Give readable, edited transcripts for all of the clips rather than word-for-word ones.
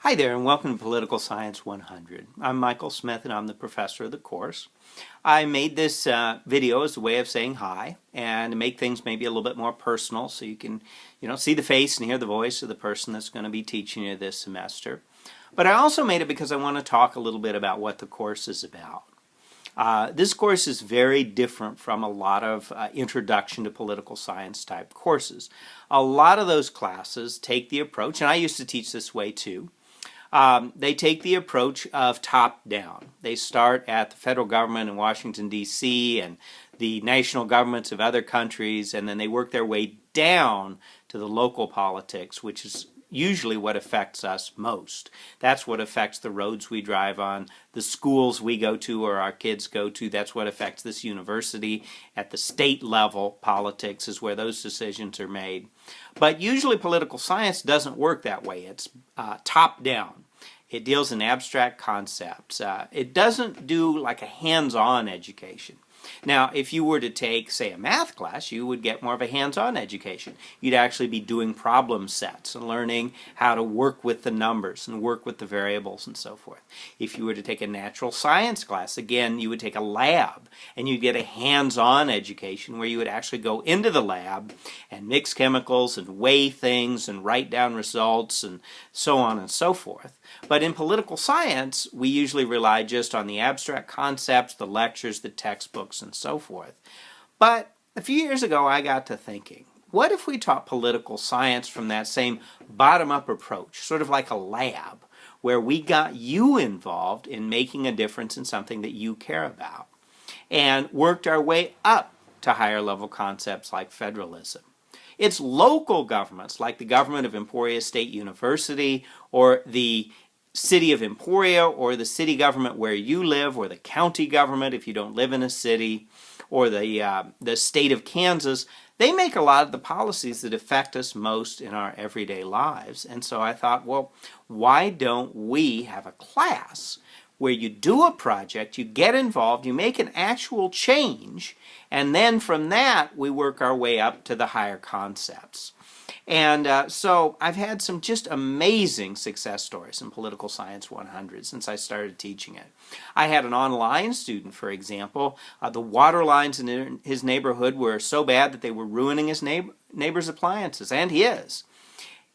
Hi there and welcome to Political Science 100. I'm Michael Smith and I'm the professor of the course. I made this video as a way of saying hi and to make things maybe a little bit more personal so you can see the face and hear the voice of the person that's going to be teaching you this semester. But I also made it because I want to talk a little bit about what the course is about. This course is very different from a lot of introduction to political science type courses. A lot of those classes take the approach, and I used to teach this way too, they take the approach of top-down. They start at the federal government in Washington, D.C. and the national governments of other countries, and then they work their way down to the local politics, which is usually what affects us most. That's what affects the roads we drive on, the schools we go to or our kids go to. That's what affects this university. At the state level, politics is where those decisions are made. But usually political science doesn't work that way. It's top-down. It deals in abstract concepts. It doesn't do like a hands-on education. Now, if you were to take, say, a math class, you would get more of a hands-on education. You'd actually be doing problem sets and learning how to work with the numbers and work with the variables and so forth. If you were to take a natural science class, again, you would take a lab and you'd get a hands-on education where you would actually go into the lab and mix chemicals and weigh things and write down results and so on and so forth. But in political science, we usually rely just on the abstract concepts, the lectures, the textbooks, and so forth. But a few years ago, I got to thinking, what if we taught political science from that same bottom-up approach, sort of like a lab, where we got you involved in making a difference in something that you care about, and worked our way up to higher-level concepts like federalism? It's local governments, like the government of Emporia State University, or the city of Emporia, or the city government where you live, or the county government if you don't live in a city, or the state of Kansas. They make a lot of the policies that affect us most in our everyday lives. And so I thought, well, why don't we have a class where you do a project, you get involved, you make an actual change, and then from that we work our way up to the higher concepts. And so I've had some just amazing success stories in Political Science 100 since I started teaching it. I had an online student, for example. The water lines in his neighborhood were so bad that they were ruining his neighbor's appliances, and his.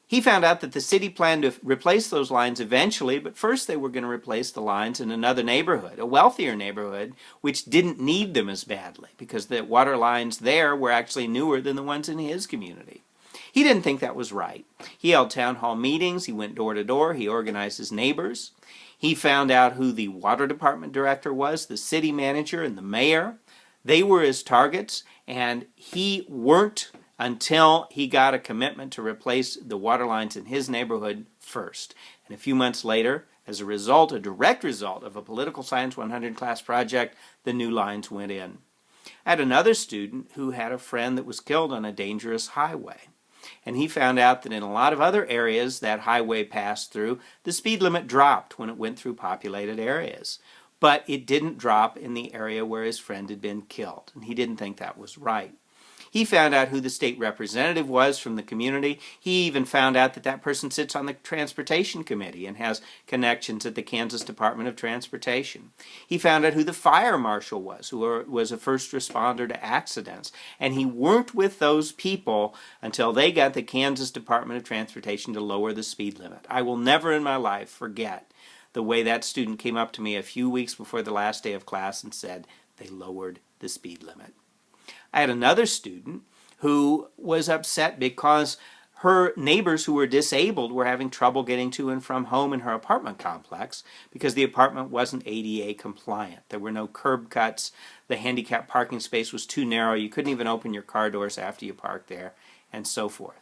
He found out that the city planned to replace those lines eventually, but first they were going to replace the lines in another neighborhood, a wealthier neighborhood, which didn't need them as badly because the water lines there were actually newer than the ones in his community. He didn't think that was right. He held town hall meetings, he went door to door, he organized his neighbors. He found out who the water department director was, the city manager, and the mayor. They were his targets, and he worked until he got a commitment to replace the water lines in his neighborhood first. And a few months later, as a result, a direct result of a Political Science 100 class project, the new lines went in. I had another student who had a friend that was killed on a dangerous highway. And he found out that in a lot of other areas that highway passed through, the speed limit dropped when it went through populated areas. But it didn't drop in the area where his friend had been killed, and he didn't think that was right. He found out who the state representative was from the community. He even found out that that person sits on the transportation committee and has connections at the Kansas Department of Transportation. He found out who the fire marshal was, who was a first responder to accidents. And he worked with those people until they got the Kansas Department of Transportation to lower the speed limit. I will never in my life forget the way that student came up to me a few weeks before the last day of class and said, they lowered the speed limit. I had another student who was upset because her neighbors who were disabled were having trouble getting to and from home in her apartment complex because the apartment wasn't ADA compliant. There were no curb cuts. The handicap parking space was too narrow. You couldn't even open your car doors after you parked there, and so forth.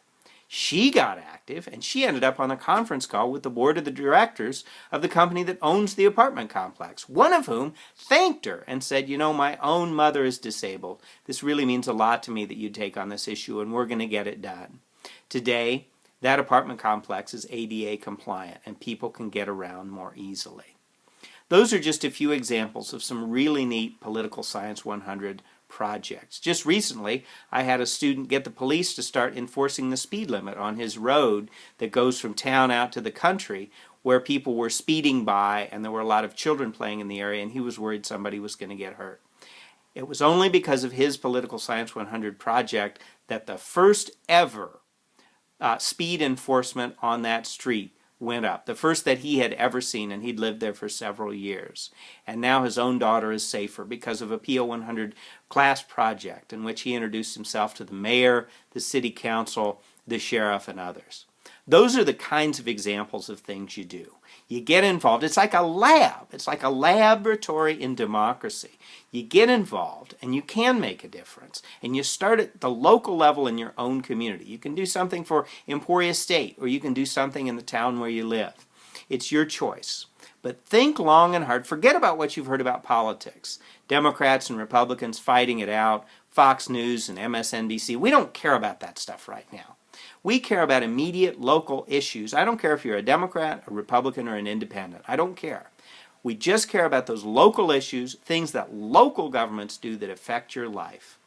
She got active, and she ended up on a conference call with the board of the directors of the company that owns the apartment complex, one of whom thanked her and said, you know, my own mother is disabled. This really means a lot to me that you take on this issue, and we're going to get it done. Today, that apartment complex is ADA compliant, and people can get around more easily. Those are just a few examples of some really neat Political Science 100 projects. Just recently, I had a student get the police to start enforcing the speed limit on his road that goes from town out to the country, where people were speeding by and there were a lot of children playing in the area, and he was worried somebody was going to get hurt. It was only because of his Political Science 100 project that the first ever speed enforcement on that street went up. The first that he had ever seen, and he'd lived there for several years. And now his own daughter is safer because of a PO 100 class project in which he introduced himself to the mayor, the city council, the sheriff, and others. Those are the kinds of examples of things you do. You get involved. It's like a lab. It's like a laboratory in democracy. You get involved and you can make a difference. And you start at the local level in your own community. You can do something for Emporia State, or you can do something in the town where you live. It's your choice. But think long and hard. Forget about what you've heard about politics. Democrats and Republicans fighting it out, Fox News and MSNBC. We don't care about that stuff right now. We care about immediate local issues. I don't care if you're a Democrat, a Republican, or an independent. I don't care. We just care about those local issues, things that local governments do that affect your life.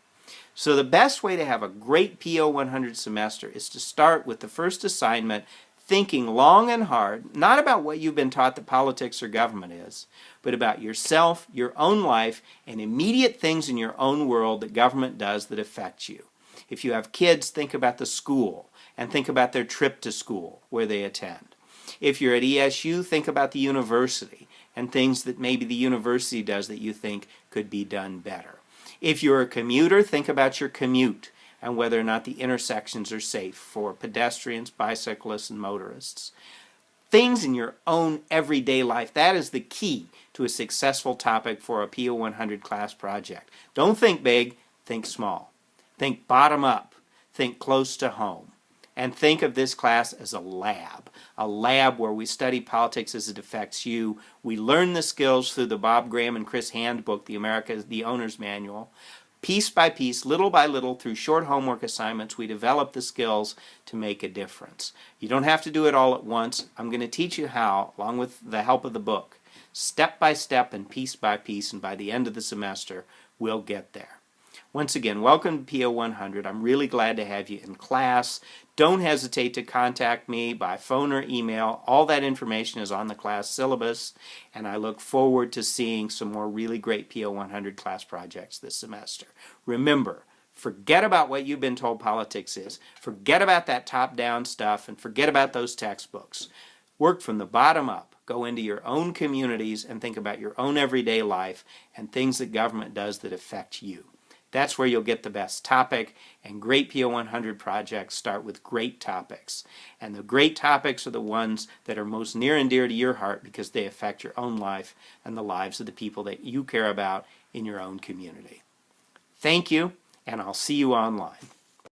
So the best way to have a great PO 100 semester is to start with the first assignment, thinking long and hard, not about what you've been taught that politics or government is, but about yourself, your own life, and immediate things in your own world that government does that affect you. If you have kids, think about the school and think about their trip to school where they attend. If you're at ESU, think about the university and things that maybe the university does that you think could be done better. If you're a commuter, think about your commute and whether or not the intersections are safe for pedestrians, bicyclists, and motorists. Things in your own everyday life, that is the key to a successful topic for a PO 100 class project. Don't think big, think small. Think bottom up. Think close to home. And think of this class as a lab where we study politics as it affects you. We learn the skills through the Bob Graham and Chris Handbook, the Owner's Manual. Piece by piece, little by little, through short homework assignments, we develop the skills to make a difference. You don't have to do it all at once. I'm going to teach you how, along with the help of the book, step by step and piece by piece, and by the end of the semester, we'll get there. Once again, welcome to PO 100. I'm really glad to have you in class. Don't hesitate to contact me by phone or email. All that information is on the class syllabus, and I look forward to seeing some more really great PO 100 class projects this semester. Remember, forget about what you've been told politics is. Forget about that top-down stuff, and forget about those textbooks. Work from the bottom up. Go into your own communities and think about your own everyday life and things that government does that affect you. That's where you'll get the best topic, and great PO 100 projects start with great topics. And the great topics are the ones that are most near and dear to your heart because they affect your own life and the lives of the people that you care about in your own community. Thank you, and I'll see you online.